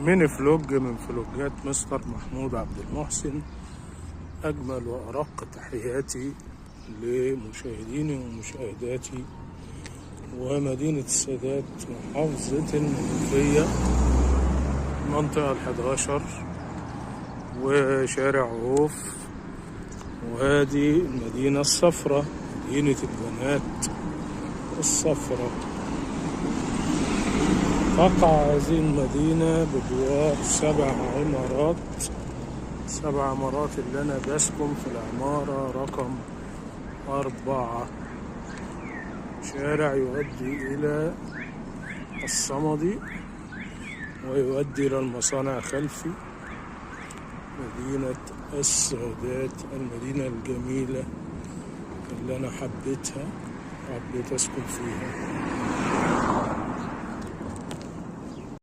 ميني فلوج من فلوجات مستر محمود عبد المحسن. أجمل وأرق تحياتي لمشاهديني ومشاهداتي ومدينة السادات محافظة المنوفية، منطقة 11 وشارع عوف، وهذه المدينة الصفراء، مدينة البنات الصفراء. تقع هذه المدينة بجوار 7 عمارات اللي أنا بسكن في العمارة رقم 4. شارع يؤدي إلى الصمدي ويؤدي إلى المصانع خلفي. مدينة السادات، المدينة الجميلة اللي أنا حبيت أسكن فيها.